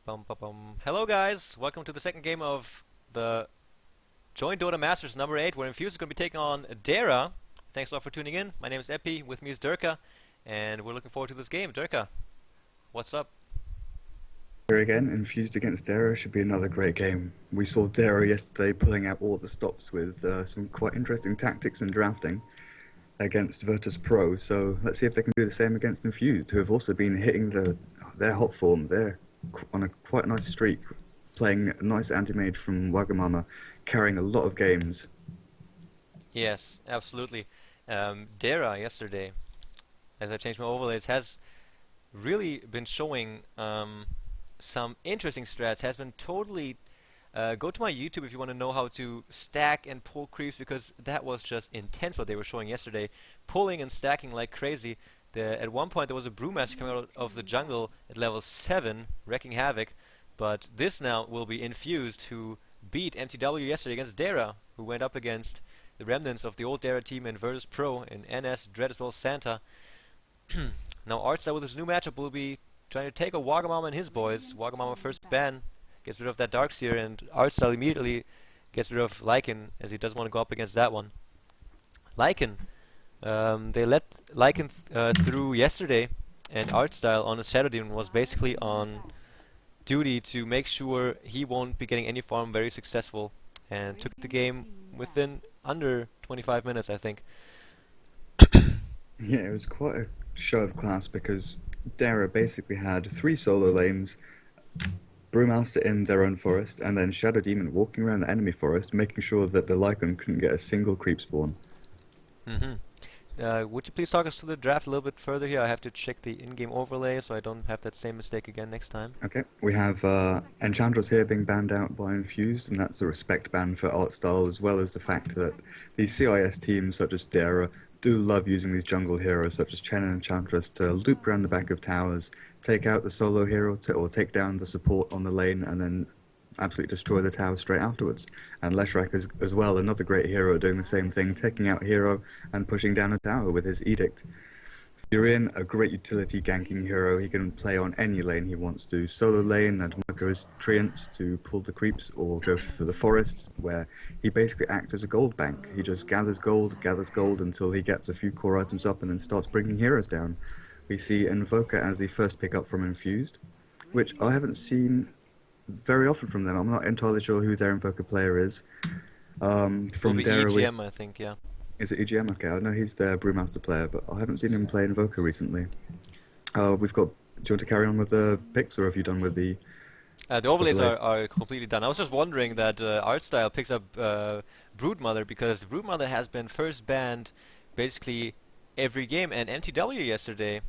Bum, bum, bum. Hello guys, welcome to the second game of the JoinDOTA Masters number 8, where Infused is going to be taking on Dara. Thanks a lot for tuning in. My name is Epi, with me is Durka, and we're looking forward to this game. Durka, what's up? Here again, Infused against Dara should be another great game. We saw Dara yesterday pulling out all the stops with some quite interesting tactics and drafting against Virtus Pro, so let's see if they can do the same against Infused, who have also been hitting their hot form. They're on a quite nice streak, playing a nice anti-mage from Wagamama, carrying a lot of games. Yes, absolutely. Dara yesterday, as I changed my overlays, has really been showing some interesting strats, has been totally go to my YouTube if you want to know how to stack and pull creeps, because that was just intense what they were showing yesterday. Pulling and stacking like crazy. At one point there was a Brewmaster coming out of the jungle at level 7, wrecking havoc, but this now will be Infused, who beat MTW yesterday against Dara, who went up against the remnants of the old Dara team in Virtus Pro, in NS, Dread as well as Santa. Now Artstyle with his new matchup will be trying to take a Wagamama and his boys. Wagamama first ban, gets rid of that Darkseer, and Artstyle immediately gets rid of Lycan, as he doesn't want to go up against that one. Lycan, they let Lycan through yesterday, and Artstyle on his Shadow Demon was basically on duty to make sure he won't be getting any farm very successful, and took the game within under 25 minutes, I think. Yeah, it was quite a show of class because Dara basically had 3 solo lanes, Brewmaster in their own forest, and then Shadow Demon walking around the enemy forest, making sure that the Lycan couldn't get a single creep spawn. Would you please talk us through the draft a little bit further here? I have to check the in-game overlay so I don't have that same mistake again next time. Okay, we have Enchantress here being banned out by Infused, and that's a respect ban for Artstyle, as well as the fact that these CIS teams such as Dara do love using these jungle heroes such as Chen and Enchantress to loop around the back of towers, take out the solo hero or take down the support on the lane, and then absolutely destroy the tower straight afterwards. And Leshrac is as well another great hero doing the same thing, taking out hero and pushing down a tower with his Edict. Furion, a great utility ganking hero. He can play on any lane he wants to. Solo lane and Marco's Treants to pull the creeps, or go for the forest, where he basically acts as a gold bank. He just gathers gold until he gets a few core items up and then starts bringing heroes down. We see Invoker as the first pickup from Infused, which I haven't seen very often from them. I'm not entirely sure who their Invoker player is. From Dara, EGM, I think, yeah. Is it EGM? Okay, I know he's their Brewmaster player, but I haven't seen him play Invoker recently. We've got. Do you want to carry on with the picks, or have you done with the? The overlays are completely done. I was just wondering that Artstyle picks up Broodmother, because the Broodmother has been first banned basically every game, and MTW yesterday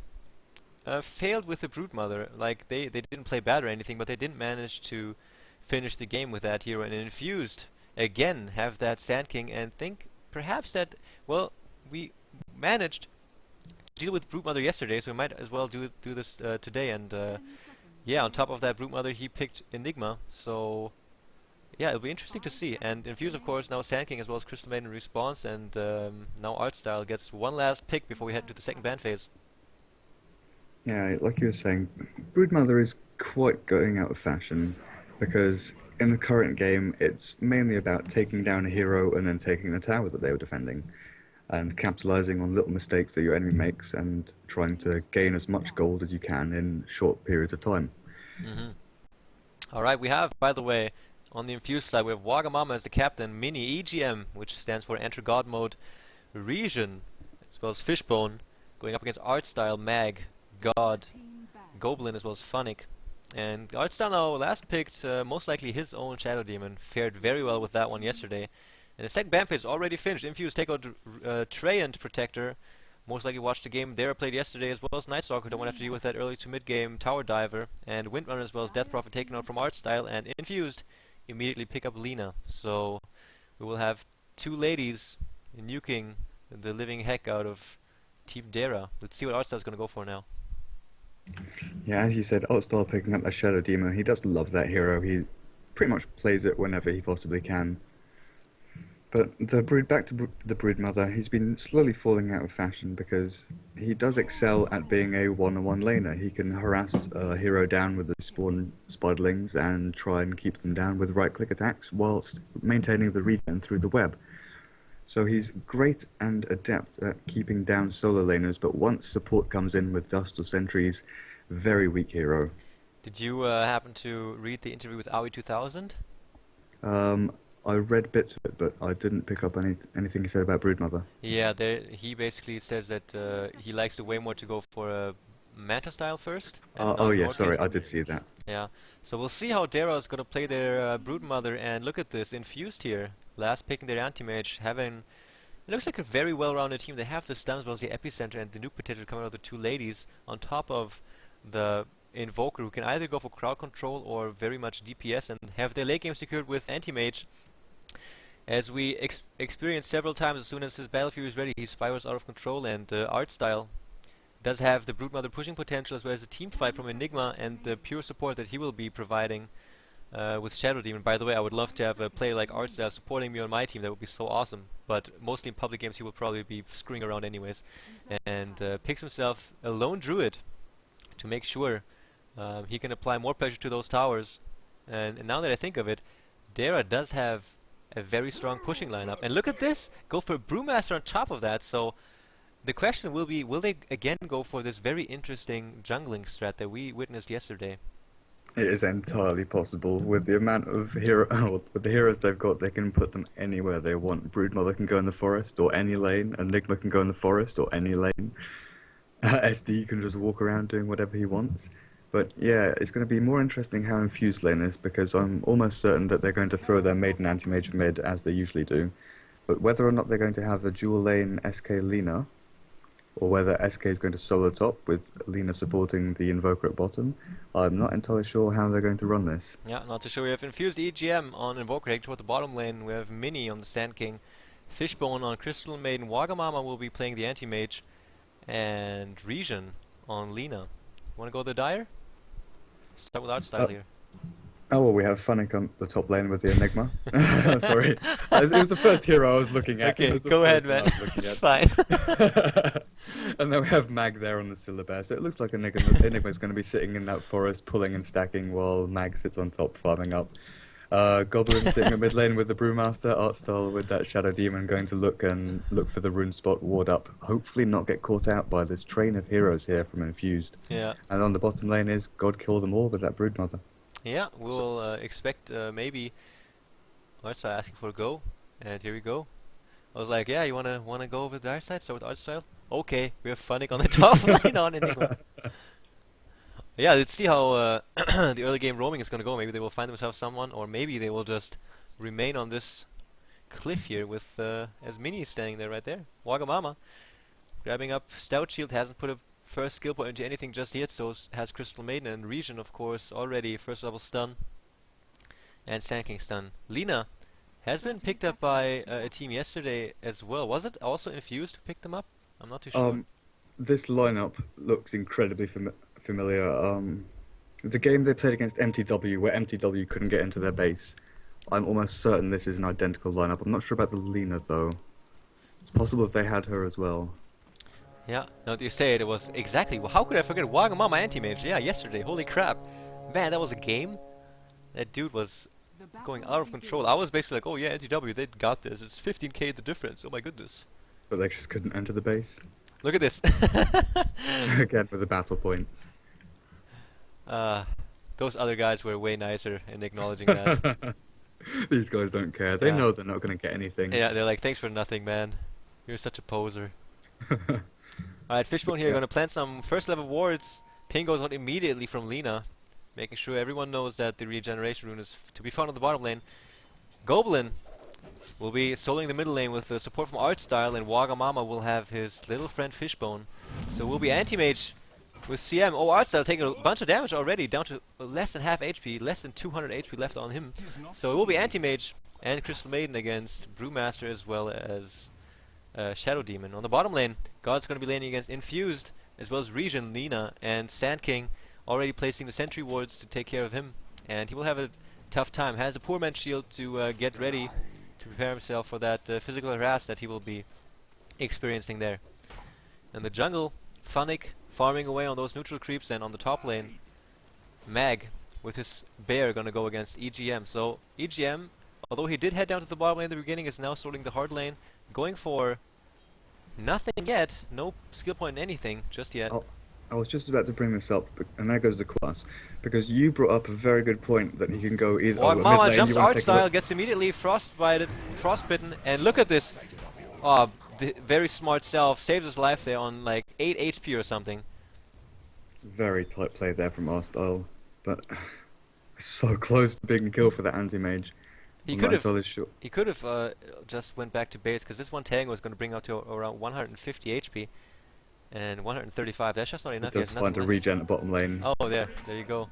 failed with the Broodmother. Like, they didn't play bad or anything, but they didn't manage to finish the game with that hero, and Infused again have that Sand King, and think perhaps that, well, we managed to deal with Broodmother yesterday, so we might as well do this today. And yeah, on top of that Broodmother, he picked Enigma, so yeah, it'll be interesting to see. And Infuse, of course, now Sand King as well as Crystal Maiden response, and now Artstyle gets one last pick before we head to the second ban phase. Yeah, like you were saying, Broodmother is quite going out of fashion, because in the current game it's mainly about taking down a hero and then taking the tower that they were defending, and capitalizing on little mistakes that your enemy makes and trying to gain as much gold as you can in short periods of time. Alright, we have, by the way, on the Infused side, we have Wagamama as the captain, Mini EGM, which stands for Enter God Mode Region, as well as Fishbone, going up against Artstyle, Mag, God, Goblin, as well as Funnick. And Artstyle now last picked most likely his own Shadow Demon, fared very well with that one yesterday. And the second ban phase already finished. Infused take out Treant Protector, most likely watched the game Dara played yesterday, as well as Night Stalker, don't want to have to deal with that early to mid game Tower Diver, and Windrunner as well as Death Prophet taken out from Artstyle, and Infused immediately pick up Lina. So we will have two ladies nuking the living heck out of Team Dara. Let's see what Artstyle's going to go for now. Yeah, as you said, Artstyle picking up that Shadow Demon, he does love that hero. He pretty much plays it whenever he possibly can. But back to the Broodmother, he's been slowly falling out of fashion because he does excel at being a one-on-one laner. He can harass a hero down with the spawn spiderlings and try and keep them down with right-click attacks whilst maintaining the regen through the web. So he's great and adept at keeping down solo laners, but once support comes in with dust or sentries, very weak hero. Did you happen to read the interview with Aoi 2000? Um, I read bits of it, but I didn't pick up anything he said about Broodmother. Yeah, there he basically says that he likes to way more to go for a Manta style first and Oh not an yeah, Orchid. sorry, I did see that. Yeah, so we'll see how Dara is going to play their Broodmother, and look at this, Infused here, last picking their anti-mage, having, it looks like a very well-rounded team. They have the stun as well as the epicenter and the nuke potato coming out of the two ladies, on top of the Invoker who can either go for crowd control or very much DPS and have their late game secured with anti-mage. As we experienced several times, as soon as his Battle Fury is ready, he spirals out of control, and art style does have the Broodmother pushing potential as well as the team fight from Enigma and the pure support that he will be providing with Shadow Demon. By the way, I would love to have a player like Artstyle supporting me on my team. That would be so awesome. But mostly in public games he will probably be screwing around anyways. And picks himself a lone druid to make sure he can apply more pressure to those towers. And now that I think of it, Dara does have a very strong pushing lineup. And look at this! Go for Brewmaster on top of that. So the question will be, will they again go for this very interesting jungling strat that we witnessed yesterday? It is entirely possible with the amount of with the heroes they've got. They can put them anywhere they want. Broodmother can go in the forest or any lane. Enigma can go in the forest or any lane. SD can just walk around doing whatever he wants. But yeah, it's going to be more interesting how Infused lane is, because I'm almost certain that they're going to throw their maiden anti-mage mid as they usually do. But whether or not they're going to have a dual lane SK Lina, or whether SK is going to solo top with Lina supporting the Invoker at bottom, I'm not entirely sure how they're going to run this. Yeah, not too sure. We have Infused EGM on Invoker heading toward the bottom lane. We have Mini on the Sand King, Fishbone on Crystal Maiden, Wagamama will be playing the anti-mage, and Regen on Lina. Want to go the Dire? Start with art style here. Oh, well, we have Funnick on the top lane with the Enigma. Sorry. It was the first hero I was looking at. Okay, go ahead, man. It's fine. And then we have Mag there on the Syllabare. So it looks like Enigma is going to be sitting in that forest, pulling and stacking, while Mag sits on top, farming up. Goblin sitting at mid lane with the Brewmaster, Artstyle with that Shadow Demon going to look for the rune spot, ward up, hopefully not get caught out by this train of heroes here from Infused. Yeah. And on the bottom lane is God kill them all with that Broodmother. Yeah, we'll expect maybe Artstyle asking for a go, and here we go. I was like, yeah, you wanna go with the dark side, start with Artstyle? Okay, we have Funnick on the top lane on Enigma. Yeah, let's see how the early game roaming is going to go. Maybe they will find themselves someone, or maybe they will just remain on this cliff here with as Mini standing there right there. Wagamama grabbing up Stout Shield, hasn't put a first skill point into anything just yet, so has Crystal Maiden and Regen, of course, already first level stun and Sand King stun. Lina has been picked up by a team yesterday as well. Was it also Infused who picked them up? I'm not too sure. This lineup looks incredibly familiar. The game they played against MTW, where MTW couldn't get into their base, I'm almost certain this is an identical lineup. I'm not sure about the Lina though. It's possible if they had her as well. Yeah, now that you say it, it was exactly. Well, how could I forget Wagamama anti-mage? Yeah, yesterday. Holy crap. Man, that was a game. That dude was going out of control. I was basically like, oh yeah, MTW, they got this. It's 15k the difference. Oh my goodness. But they just couldn't enter the base. Look at this. Again with the battle points. Those other guys were way nicer in acknowledging that. These guys don't care. They know they're not going to get anything. Yeah, they're like, thanks for nothing, man. You're such a poser. Alright, Fishbone here, going to plant some first level wards. Ping goes out immediately from Lina, making sure everyone knows that the regeneration rune is to be found on the bottom lane. Goblin will be soloing the middle lane with support from Artstyle, and Wagamama will have his little friend Fishbone. So we'll be anti-mage with CM. Oh, Artstyle taking a bunch of damage already, down to less than half HP, less than 200 HP left on him. So it will be anti-mage and Crystal Maiden against Brewmaster as well as Shadow Demon. On the bottom lane, God's going to be laning against Infused, as well as Regen, Lina, and Sand King already placing the sentry wards to take care of him. And he will have a tough time. Has a poor man's shield to get ready to prepare himself for that physical harass that he will be experiencing there. And the jungle, Funnick farming away on those neutral creeps, and on the top lane, Mag with his bear gonna go against EGM. So EGM, although he did head down to the bottom lane in the beginning, is now sorting the hard lane, going for nothing yet, no skill point in anything just yet. I was just about to bring this up, and there goes the class, because you brought up a very good point that he can go either. Mama jumps art style, gets immediately frostbitten, and look at this. The very smart self saves his life there on like 8 HP or something. Very tight play there from art style, but so close to being killed for that anti-mage. He could have just went back to base, because this one tango is going to bring out to around 150 HP. And 135, that's just not enough. He does find a regen at bottom lane. Oh, there you go.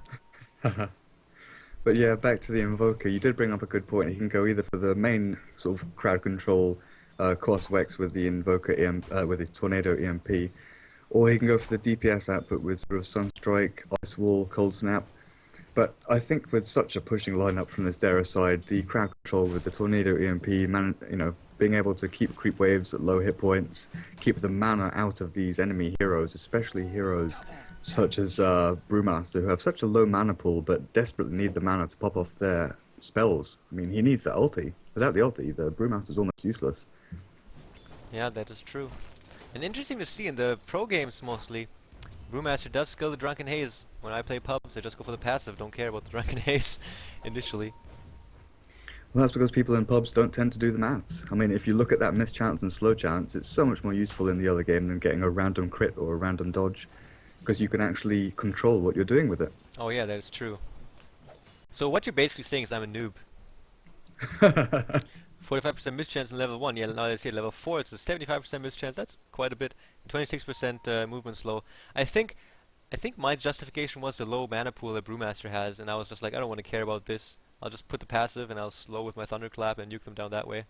But yeah, back to the Invoker. You did bring up a good point. He can go either for the main sort of crowd control, cost Wex with the Invoker with the Tornado EMP, or he can go for the DPS output with sort of Sunstrike, Ice Wall, Cold Snap. But I think with such a pushing lineup from this Dara side, the crowd control with the Tornado EMP, being able to keep creep waves at low hit points, keep the mana out of these enemy heroes, especially heroes such as Brewmaster, who have such a low mana pool but desperately need the mana to pop off their spells. I mean, he needs that ulti. Without the ulti, the Brewmaster's almost useless. Yeah, that is true. And interesting to see in the pro games mostly, Brewmaster does skill the Drunken Haze. When I play pubs, I just go for the passive, don't care about the Drunken Haze initially. Well, that's because people in pubs don't tend to do the maths. I mean, if you look at that miss chance and slow chance, it's so much more useful in the other game than getting a random crit or a random dodge, because you can actually control what you're doing with it. Oh yeah, that is true. So what you're basically saying is I'm a noob. 45% miss chance in level 1, yeah, now I see level 4, it's a 75% miss chance, that's quite a bit. 26% movement slow. I think my justification was the low mana pool that Brewmaster has, and I was just like, I don't want to care about this. I'll just put the passive and I'll slow with my Thunderclap and nuke them down that way.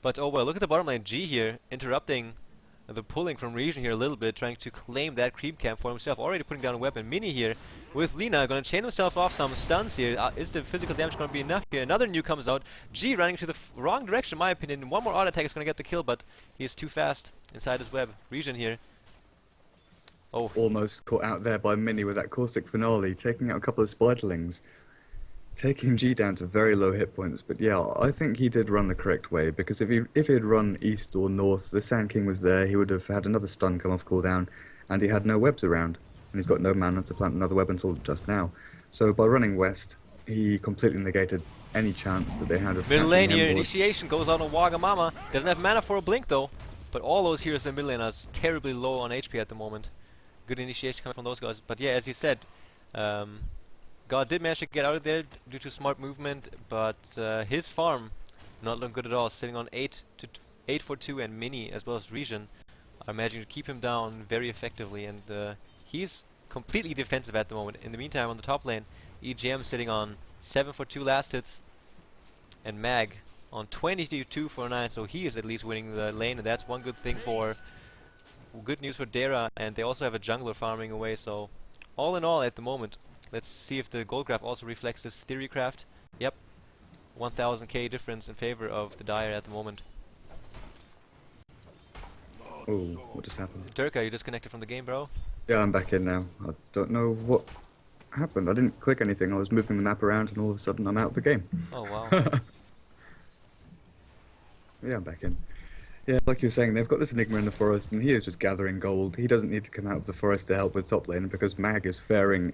But oh well, look at the bottom lane. G here, interrupting the pulling from Region here a little bit, trying to claim that creep camp for himself. Already putting down a weapon. Mini here with Lina, going to chain himself off some stuns here. Is the physical damage going to be enough here? Another nuke comes out. G running to the wrong direction, in my opinion. One more auto attack is going to get the kill, but he is too fast inside his web. Region here. Oh. Almost caught out there by Mini with that caustic finale, taking out a couple of spiderlings. Taking G down to very low hit points, but yeah, I think he did run the correct way, because if he had run east or north, the Sand King was there, he would have had another stun come off cooldown, and he had no webs around, and he's got no mana to plant another web until just now. So by running west, he completely negated any chance that they had of middle lane here, initiation goes out on Wagamama, doesn't have mana for a blink though, but all those heroes in the middle lane are terribly low on HP at the moment. Good initiation coming from those guys, but yeah, as you said, God did manage to get out of there due to smart movement, but his farm not looking good at all, sitting on 8 for 2, and Mini as well as Region are managing to keep him down very effectively, and he's completely defensive at the moment. In the meantime, on the top lane, EGM sitting on 7 for 2 last hits, and Mag on 22 for 9, so he is at least winning the lane, and that's one good thing for good news for Dara, and they also have a jungler farming away, so all in all at the moment. Let's see if the gold graph also reflects this theory craft. Yep. 1000k difference in favor of the Dire at the moment. Oh, what just happened? Durka, you disconnected from the game, bro? Yeah, I'm back in now. I don't know what happened. I didn't click anything. I was moving the map around and all of a sudden I'm out of the game. Oh, wow. Yeah, I'm back in. Yeah, like you were saying, they've got this Enigma in the forest, and he is just gathering gold. He doesn't need to come out of the forest to help with top lane, because Mag is faring,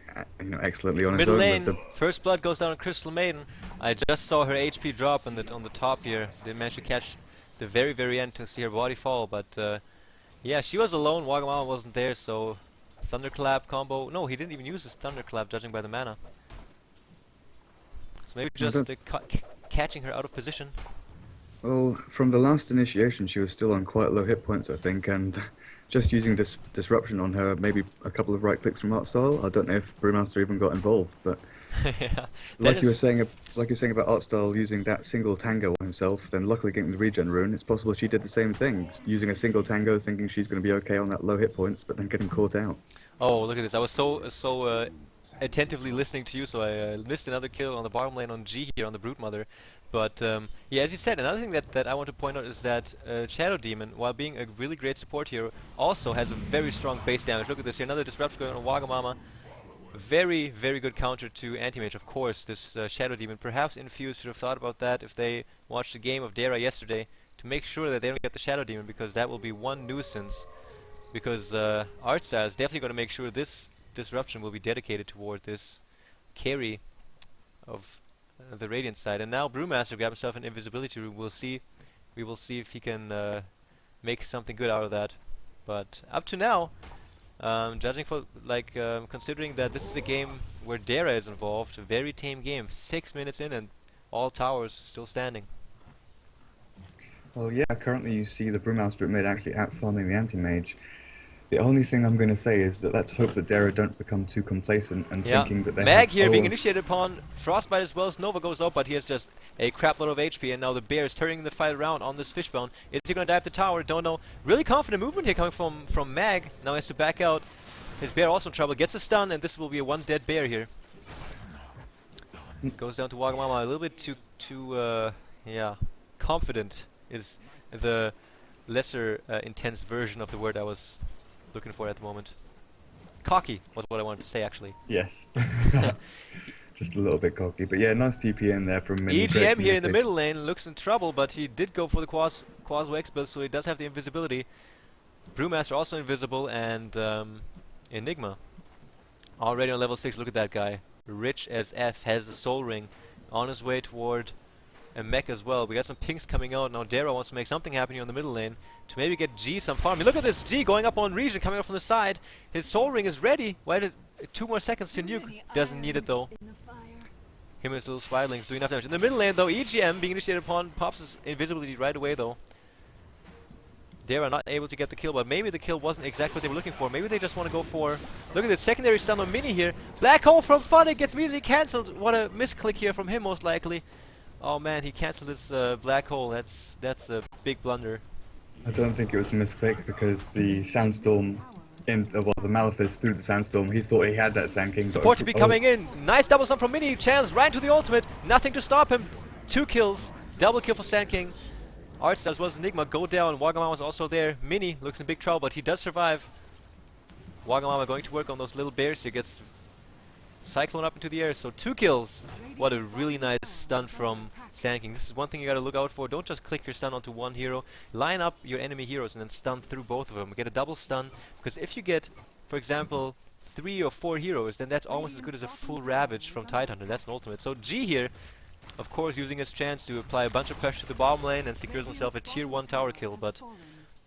excellently on his own. Middle lane, first blood goes down on Crystal Maiden. I just saw her HP drop on the top here. Didn't manage to catch the very end to see her body fall, but yeah, she was alone. Wagamama wasn't there, so Thunderclap combo. No, he didn't even use his Thunderclap, judging by the mana. So maybe just catching her out of position. Well, from the last initiation, she was still on quite low hit points, I think, and just using disruption on her, maybe a couple of right clicks from Artstyle. I don't know if Brewmaster even got involved, but yeah, like you were saying about Artstyle using that single tango on himself, then luckily getting the regen rune, it's possible she did the same thing, using a single tango, thinking she's going to be okay on that low hit points, but then getting caught out. Oh, look at this! I was so attentively listening to you, so I missed another kill on the bottom lane on G here on the Broodmother. But yeah, as you said, another thing that I want to point out is that Shadow Demon, while being a really great support hero, also has a very strong base damage. Look at this here, another disruption going on Wagamama. Very, very good counter to Anti-Mage, of course, this Shadow Demon. Perhaps Infused should have thought about that if they watched the game of Dara yesterday, to make sure that they don't get the Shadow Demon, because that will be one nuisance. Because Artstyle is definitely going to make sure this disruption will be dedicated toward this carry of the Radiant side. And now Brewmaster grabbed himself an invisibility room. We will see if he can make something good out of that. But up to now, judging for considering that this is a game where Dara is involved, a very tame game. 6 minutes in and all towers still standing. Well, yeah, currently you see the Brewmaster at mid actually out-farming the Anti-Mage. The only thing I'm going to say is that let's hope that Dara don't become too complacent and thinking that they Mag have... here being initiated upon Frostbite as well as Nova goes out, but he has just a crap load of HP, and now the bear is turning the fight around on this Fishbone. Is he going to dive the tower? Don't know. Really confident movement here coming from Mag. Now he has to back out. His bear also in trouble. Gets a stun, and this will be a one dead bear here. Goes down to Wagamama. A little bit too confident is the lesser intense version of the word I was looking for at the moment. Cocky was what I wanted to say, actually. Yes. Just a little bit cocky. But yeah, nice TP in there from Mini. EGM here in the middle lane looks in trouble, but he did go for the Quaswa X build, so he does have the invisibility. Brewmaster also invisible, and Enigma already on level 6. Look at that guy. Rich as F, has the Soul Ring on his way toward a mech as well. We got some pings coming out. Now Dara wants to make something happen here on the middle lane to maybe get G some farm. Look at this, G going up on Region, coming up from the side. His Soul Ring is ready. Why did 2 more seconds to nuke? Doesn't need it though. Him and his little Spiderlings doing enough damage. In the middle lane though, EGM being initiated upon, pops his invisibility right away though. Dara not able to get the kill, but maybe the kill wasn't exactly what they were looking for. Maybe they just want to go for... Look at this secondary stun on Mini here. Black Hole from Funny gets immediately cancelled. What a misclick here from him most likely. Oh man, he cancelled his Black Hole. That's a big blunder. I don't think it was a misclick because the Sandstorm, the Malefice through the Sandstorm, he thought he had that Sand King. Support to be coming in. Nice double stun from Mini. Chance right into the ultimate. Nothing to stop him. 2 kills. Double kill for Sand King. Arts as well as Enigma go down. Wagamama was also there. Mini looks in big trouble, but he does survive. Wagamama going to work on those little bears here. Gets Cyclone up into the air, so 2 kills. What a really nice stun from Sand King. This is one thing you gotta look out for. Don't just click your stun onto one hero. Line up your enemy heroes and then stun through both of them. Get a double stun, because if you get, for example, 3 or 4 heroes, then that's almost as good as a full Ravage from Tidehunter. That's an ultimate. So G here, of course, using his chance to apply a bunch of pressure to the bottom lane and secures himself a tier 1 tower kill, but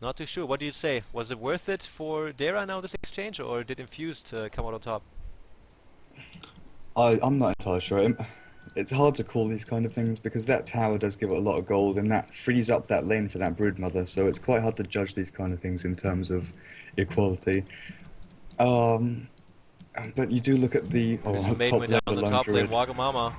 not too sure. What do you say? Was it worth it for Dara now, this exchange, or did Infused come out on top? I'm not entirely sure. It's hard to call these kind of things because that tower does give it a lot of gold and that frees up that lane for that Broodmother, so it's quite hard to judge these kind of things in terms of equality. But you do look at the top level on the top lane. Wagamama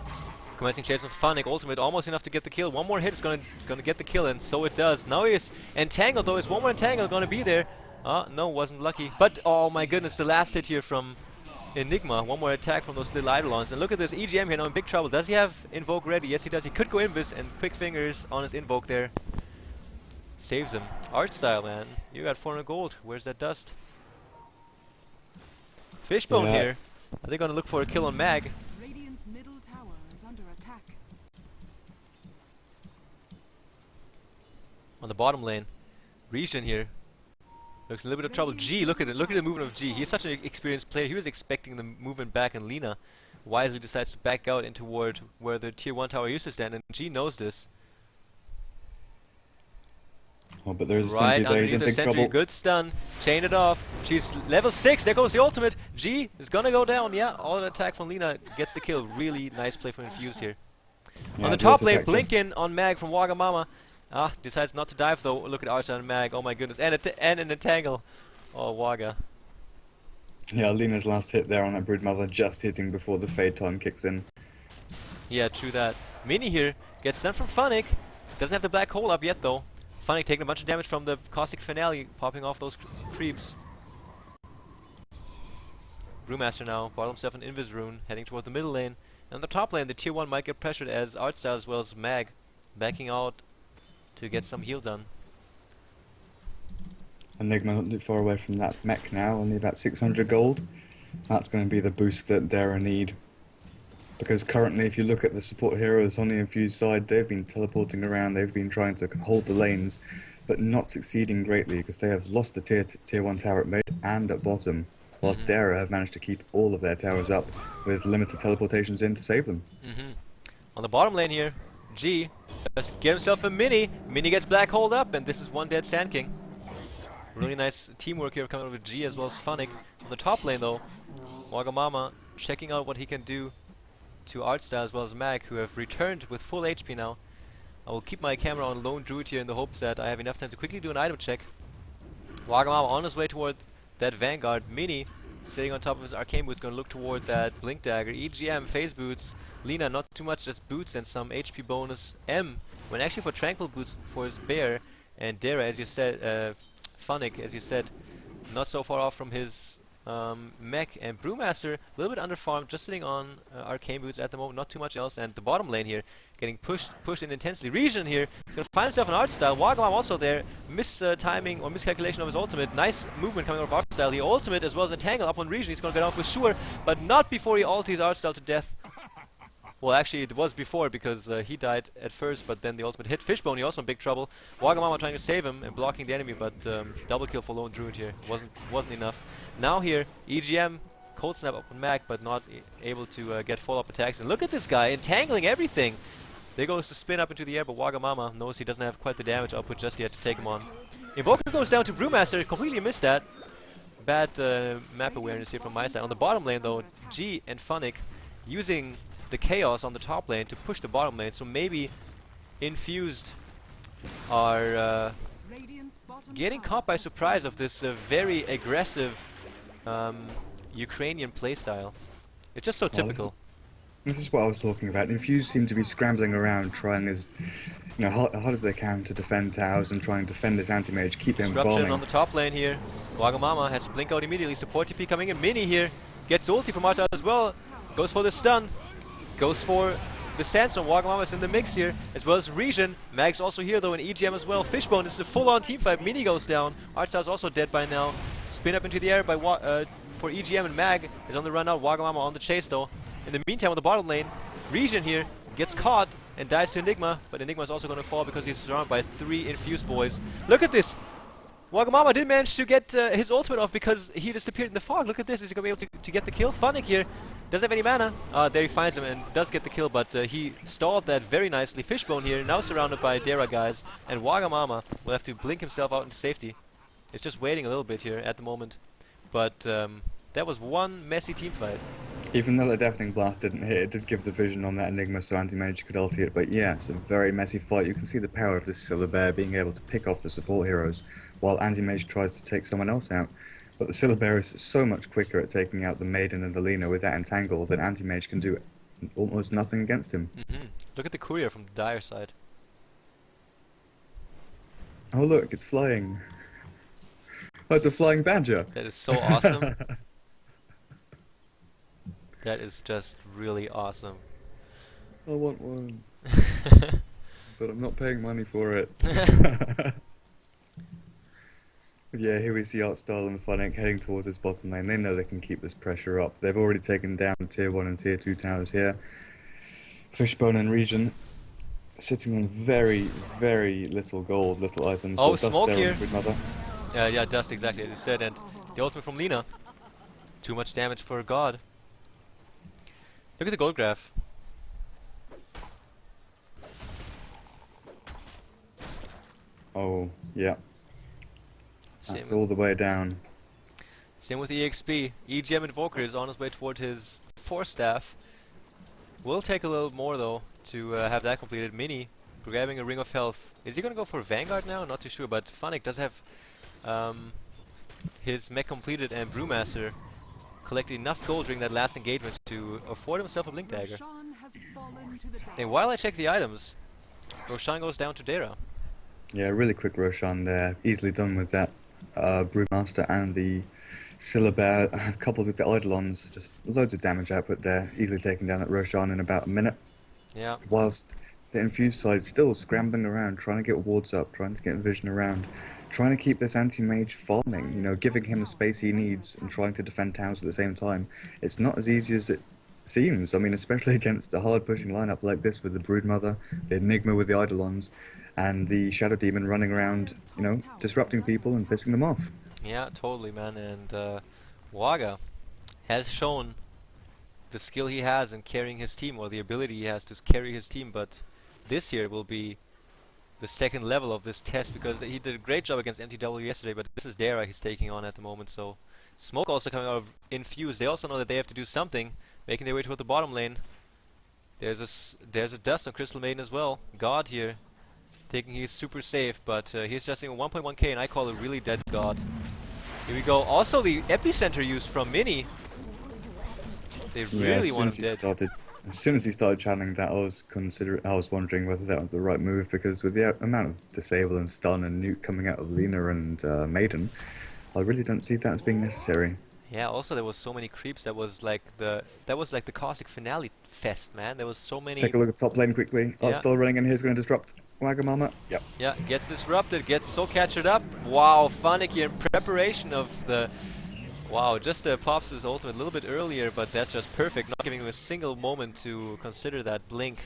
commencing chase with Funnick, ultimate almost enough to get the kill. One more hit is gonna get the kill, and so it does. Now he is entangled though. Is one more entangle gonna be there? No, wasn't lucky. But oh my goodness, the last hit here from Enigma. One more attack from those little Eidolons. And look at this EGM here now in big trouble. Does he have Invoke ready? Yes, he does. He could go Invis, and quick fingers on his Invoke there saves him. Art style, man. You got 400 gold. Where's that dust? Fishbone here. Are they gonna look for a kill on Mag? Radiant's middle tower is under attack. On the bottom lane, Region here looks in a little bit of trouble. G, look at it. Look at the movement of G. He's such an experienced player. He was expecting the movement back, and Lina wisely decides to back out into toward where the tier 1 tower used to stand, and G knows this. Oh, but there's right a Sentry there. He's in big trouble. Good stun. Chain it off. She's level 6. There goes the ultimate. G is gonna go down. Yeah, all an attack from Lina gets the kill. Really nice play from Infused here. Yeah, on the top lane, Blinkin on Mag from Wagamama. Decides not to dive though. Look at Arsa and Mag. Oh my goodness. And an entangle. Oh, Waga. Yeah, Lina's last hit there on that Broodmother just hitting before the Fade time kicks in. Yeah, true that. Mini here gets stunned from Funnick. Doesn't have the black hole up yet though. Funnick taking a bunch of damage from the Caustic Finale, popping off those creeps. Brewmaster now, bottom 7 Invis Rune, heading toward the middle lane. And on the top lane, the tier 1 might get pressured as Artstyle as well as Mag backing out to get some heal done. Enigma not too far away from that mech now, only about 600 gold. That's going to be the boost that Dara need. Because currently, if you look at the support heroes on the Infused side, they've been teleporting around, they've been trying to hold the lanes, but not succeeding greatly because they have lost the tier 1 tower at mid and at bottom, whilst Dara have managed to keep all of their towers up with limited teleportations in to save them. On the bottom lane here, G just get himself a mini. Mini gets black holed up, and this is one dead Sand King. Really nice teamwork here coming out with G as well as Funnick. On the top lane though, Wagamama checking out what he can do to Artstyle as well as Mag, who have returned with full HP now. I will keep my camera on Lone Druid here in the hopes that I have enough time to quickly do an item check. Wagamama on his way toward that Vanguard. Mini sitting on top of his Arcane Boots, going to look toward that Blink Dagger. EGM, Phase Boots. Lina, not too much, just Boots and some HP bonus. M, went actually for Tranquil Boots for his Bear. And Dara, as you said, Funnick, as you said, not so far off from his mech. And Brewmaster, a little bit underfarmed, just sitting on Arcane Boots at the moment, not too much else. And the bottom lane here, getting pushed in intensely. Region here, he's going to find himself an Artstyle. Wagamam also there, timing or miscalculation of his ultimate. Nice movement coming out of Artstyle. The ultimate as well as Entangle up on Region, he's going to get off with sure, but not before he ulties Artstyle to death. Well, actually, it was before because he died at first, but then the ultimate hit. Fishbone, he also in big trouble. Wagamama trying to save him and blocking the enemy, but double kill for Lone Druid here wasn't enough. Now here, EGM, Cold Snap up on Mag, but not able to get follow-up attacks. And look at this guy, entangling everything. There goes the spin up into the air, but Wagamama knows he doesn't have quite the damage output just yet to take him on. Invoker goes down to Brewmaster, completely missed that. Bad map awareness here from my side. On the bottom lane though, G and Funnick using the chaos on the top lane to push the bottom lane, so maybe Infused are getting caught by surprise of this very aggressive Ukrainian playstyle. It's just so typical. This is what I was talking about. Infused seem to be scrambling around, trying as hard as they can to defend towers and trying to defend this anti-mage, keep him Disruption bombing. on the top lane here. Wagamama has to blink out immediately. Support TP coming in. Mini here gets ulti from Arta as well. Goes for the stun. Goes for the Sandstorm. Wagamama's in the mix here, as well as Region. Mag's also here though, and EGM as well. Fishbone, this is a full-on teamfight. Mini goes down. Artstyle's also dead by now. Spin up into the air by for EGM, and Mag is on the run out. Wagamama on the chase though. In the meantime, on the bottom lane, Region here gets caught and dies to Enigma, but Enigma's also going to fall because he's surrounded by 3 Infused boys. Look at this! Wagamama didn't manage to get his ultimate off because he disappeared in the fog. Look at this, is he going to be able to get the kill? Funnick here doesn't have any mana. There he finds him and does get the kill, but he stalled that very nicely. Fishbone here, now surrounded by Dara guys, and Wagamama will have to blink himself out into safety. It's just waiting a little bit here at the moment, but that was one messy team fight. Even though the Deafening Blast didn't hit, it did give the vision on that Enigma so anti-mage could ulti it, but yeah, it's a very messy fight. You can see the power of this Silver Bear being able to pick off the support heroes while anti-mage tries to take someone else out. But the Silver Bear is so much quicker at taking out the Maiden and the Lina with that entangle that anti-mage can do almost nothing against him. Look at the courier from the Dire side. Oh look, it's flying. Oh, it's a flying badger. That is so awesome. That is just really awesome. I want one. But I'm not paying money for it. Yeah, here we see Artstyle and Funnick heading towards this bottom lane. They know they can keep this pressure up. They've already taken down tier 1 and tier 2 towers here. Fishbone and Region sitting on very, very little gold, little items. Oh, Dust smoke there here. with Mother. Yeah, Dust, exactly as you said, and the ultimate from Lina. Too much damage for a god. Look at the gold graph. Oh, yeah. Same That's all the way down. Same with EXP. EGM Invoker is on his way toward his 4 staff. Will take a little more though to have that completed. Mini grabbing a Ring of Health. Is he gonna go for Vanguard now? Not too sure, but Funnick does have his mech completed, and Brewmaster collected enough gold during that last engagement to afford himself a Blink Dagger. And while I check the items, Roshan goes down to Dara. Yeah, really quick Roshan there. Easily done with that Brewmaster and the Syllabear, coupled with the Eidolons, just loads of damage output there, easily taking down that Roshan in about a minute. Yeah. Whilst the Infused side is still scrambling around, trying to get wards up, trying to get vision around, trying to keep this anti-mage farming, you know, giving him the space he needs and trying to defend towers at the same time. It's not as easy as it seems. I mean, especially against a hard-pushing lineup like this with the Broodmother, the Enigma with the Eidolons, and the Shadow Demon running around, you know, disrupting people and pissing them off. Yeah, totally, man. And Waga has shown the skill he has in carrying his team, or the ability he has to carry his team, but this year will be the second level of this test, because he did a great job against MTW yesterday, but this is Dara he's taking on at the moment. So Smoke also coming out of Infused. They also know that they have to do something, making their way toward the bottom lane. There's a dust on Crystal Maiden as well. God here, thinking he's super safe, but he's just in 1.1k, and I call it really dead God. Here we go. Also the epicenter used from Mini. They really want him dead. As soon as he started channeling that, I was wondering whether that was the right move, because with the amount of disable and stun and nuke coming out of Lina and Maiden, I really don't see that as being necessary. Yeah, also there was so many creeps. That was like the caustic finale fest, man. There was so many. Take a look at top lane quickly. Yeah. Still running in here is going to disrupt Wagamama. Yep. Yeah, gets disrupted, gets so captured up. Wow, Phonic here in preparation of the. Wow, just pops his ultimate a little bit earlier, but that's just perfect. Not giving him a single moment to consider that blink.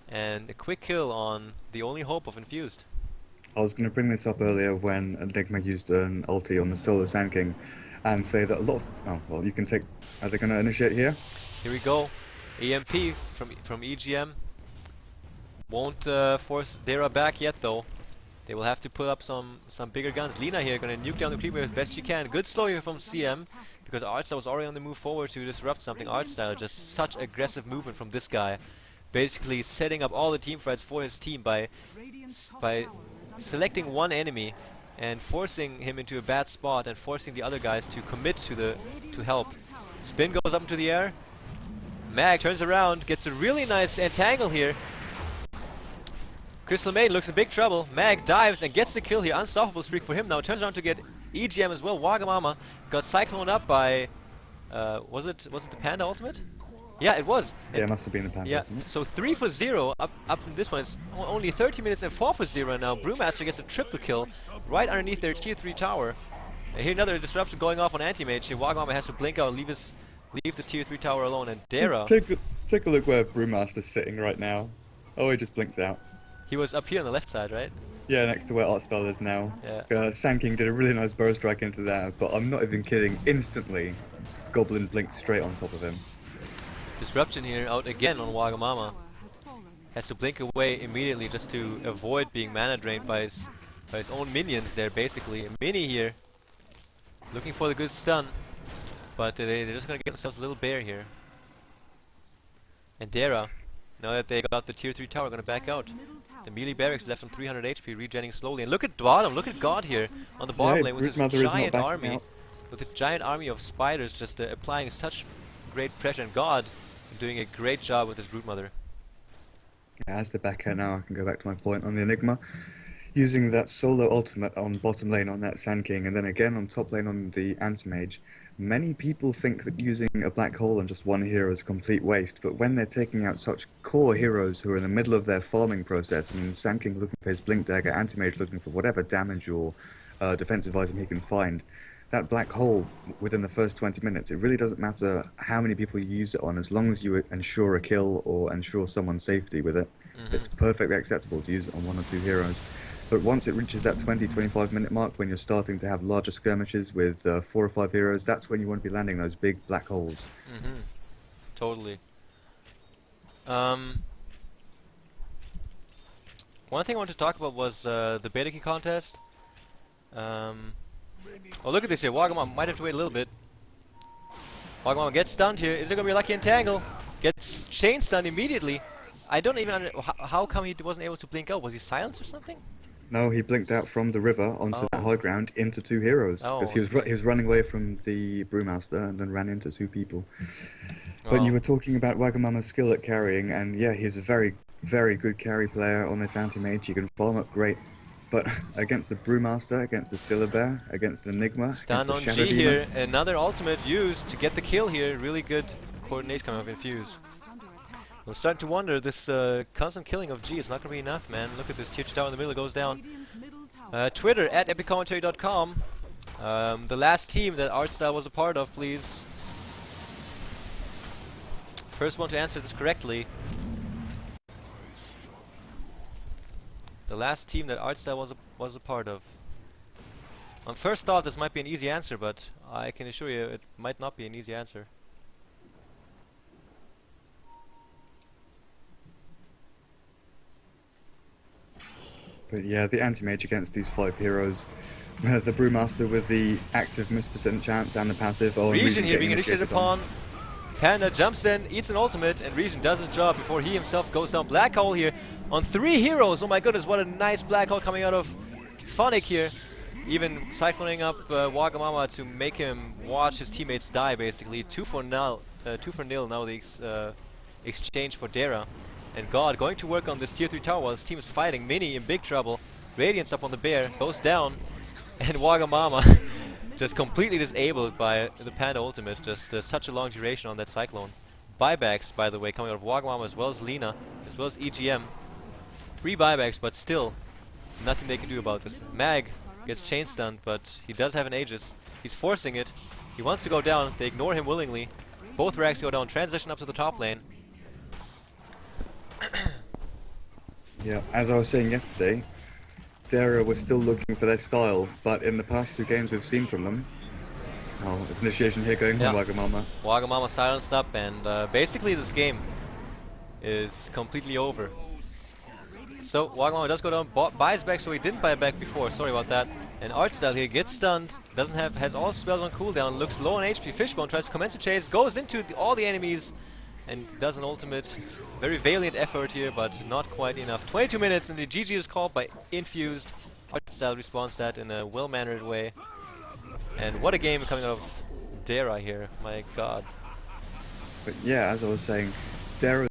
And a quick kill on the only hope of Infused. I was going to bring this up earlier when Enigma used an ulti on the solo Sand King and say that a lot of... Oh, well, you can take... Are they going to initiate here? Here we go. EMP from EGM. Won't force Dara back yet, though. They will have to put up some bigger guns. Lina here gonna nuke down the creep wave as best she can. Good slow here from CM, because Artstyle was already on the move forward to disrupt something. Artstyle, just such aggressive movement from this guy. Basically setting up all the team fights for his team by selecting one enemy and forcing him into a bad spot and forcing the other guys to commit to help. Spin goes up into the air. Mag turns around, gets a really nice entangle here. Crystal Maiden looks in big trouble. Mag dives and gets the kill here. Unstoppable streak for him now. Turns around to get EGM as well. Wagamama got cycloned up by... was it the Panda ultimate? Yeah, it was. Yeah, it must have been the Panda ultimate. So 3 for 0 up from this one. It's only 30 minutes and 4 for 0 now. Brewmaster gets a triple kill right underneath their tier 3 tower. And here another disruption going off on Anti-Mage. Here Wagamama has to blink out and leave this tier 3 tower alone. And Dara... Take a look where Brewmaster's sitting right now. Oh, he just blinks out. He was up here on the left side, right? Yeah, next to where Artstyle is now. Yeah. Sand King did a really nice burrow strike into that, but I'm not even kidding. Instantly, Goblin blinked straight on top of him. Disruption here out again on Wagamama. Has to blink away immediately just to avoid being mana drained by his own minions there, basically. A Mini here, looking for the good stun, but they're just gonna get themselves a little bear here. And Dara, now that they got the tier 3 tower, gonna back out. The melee barracks left on 300 HP, regenerating slowly. And look at bottom, look at God here on the bottom lane with his giant army. With a giant army of spiders just applying such great pressure. And God doing a great job with his Broodmother. Yeah, as the back end now, I can go back to my point on the Enigma. Using that solo ultimate on bottom lane on that Sand King, and then again on top lane on the Anti-Mage. Many people think that using a black hole on just one hero is a complete waste, but when they're taking out such core heroes who are in the middle of their farming process, I mean, Sand King looking for his Blink Dagger, Anti-Mage looking for whatever damage or defensive item he can find, that black hole within the first 20 minutes, it really doesn't matter how many people you use it on, as long as you ensure a kill or ensure someone's safety with it. It's perfectly acceptable to use it on one or two heroes. But once it reaches that 20-25 minute mark, when you're starting to have larger skirmishes with 4 or 5 heroes, that's when you want to be landing those big black holes. Totally. One thing I wanted to talk about was the beta key contest. Oh, look at this here. Wagamama might have to wait a little bit. Wagamama gets stunned here. Is there going to be a lucky entangle? Gets chain stunned immediately. I don't even understand. How come he wasn't able to blink out? Was he silenced or something? No, he blinked out from the river onto that high ground into 2 heroes. Because he was running away from the Brewmaster and then ran into 2 people. But you were talking about Wagamama's skill at carrying, and yeah, he's a very, very good carry player on this Anti-Mage. He can farm up great. But against the Brewmaster, against the Syllabear, against the Enigma, Stun against the on Shadow G Demon. here. Another ultimate used to get the kill here. Really good coordination coming up Infused. Is under attack. I'm starting to wonder, this constant killing of G is not going to be enough, man. Look at this tier 2 tower in the middle, it goes down. Radiant's middle tower. Twitter, at epiccommentary.com. The last team that Artstyle was a part of, please. First one to answer this correctly. The last team that Artstyle was a part of. On first thought, this might be an easy answer, but I can assure you it might not be an easy answer. But yeah, the anti-mage against these 5 heroes. The Brewmaster with the active miss percent chance and the passive. Oh, Regen here being getting initiated upon. Panda jumps in, eats an ultimate, and Regen does his job before he himself goes down. Black hole here on 3 heroes. Oh my goodness, what a nice black hole coming out of Phonic here. Even cycloning up Wagamama to make him watch his teammates die, basically. 2 for nil now the exchange for Dara. And God, going to work on this tier 3 tower while his team is fighting. Mini in big trouble. Radiance up on the bear, goes down. And Wagamama just completely disabled by the Panda ultimate. Just such a long duration on that Cyclone. Buybacks, by the way, coming out of Wagamama as well as Lina, as well as EGM. 3 buybacks, but still nothing they can do about this. Mag gets chain stunned, but he does have an Aegis. He's forcing it. He wants to go down. They ignore him willingly. Both racks go down. Transition up to the top lane. Yeah, as I was saying yesterday, Dara was still looking for their style, but in the past 2 games we've seen from them. Oh, there's initiation here going from Wagamama. Wagamama silenced up, and basically this game is completely over. So Wagamama does go down, buys back, so he didn't buy back before. Sorry about that. And Artstyle here gets stunned, has all spells on cooldown, looks low on HP. Fishbone tries to commence a chase, goes into all the enemies, and does an ultimate. Very valiant effort here, but not quite enough. 22 minutes, and the GG is called by Infused. Artstyle responds that in a well-mannered way. And what a game coming out of Dara here, my god. But yeah, as I was saying, Dara's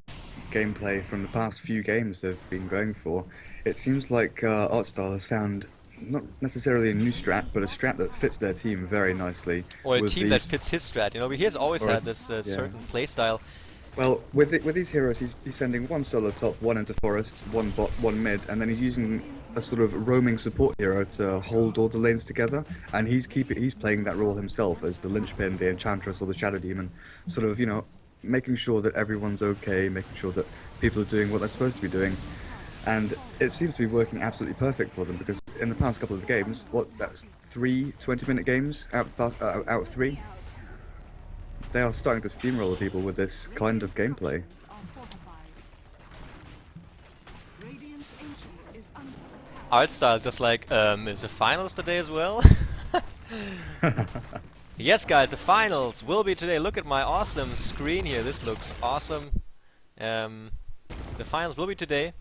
gameplay from the past few games they've been going for, it seems like Artstyle has found not necessarily a new strat, but a strat that fits their team very nicely. Or a team that fits his strat. You know, he has always had this certain playstyle. Well, with these heroes, he's sending 1 solo top, 1 into forest, 1 bot, 1 mid, and then he's using a sort of roaming support hero to hold all the lanes together, and he's playing that role himself as the linchpin, the enchantress or the shadow demon, sort of, you know, making sure that everyone's okay, making sure that people are doing what they're supposed to be doing, and it seems to be working absolutely perfect for them, because in the past couple of games, that's 3 20-minute games out of 3. They are starting to steamroll people with this kind of gameplay. Artstyle just like, is the finals today as well? Yes guys, the finals will be today. Look at my awesome screen here, this looks awesome. The finals will be today.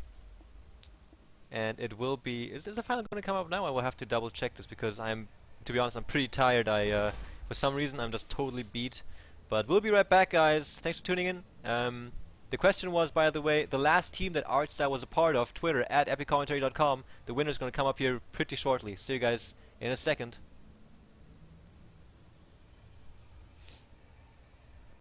And it will be, is the final going to come up now? I will have to double check this because to be honest, I'm pretty tired. For some reason I'm just totally beat. But we'll be right back, guys. Thanks for tuning in. The question was, by the way, the last team that Artstyle was a part of, Twitter, at epiccommentary.com. The winner's going to come up here pretty shortly. See you guys in a second.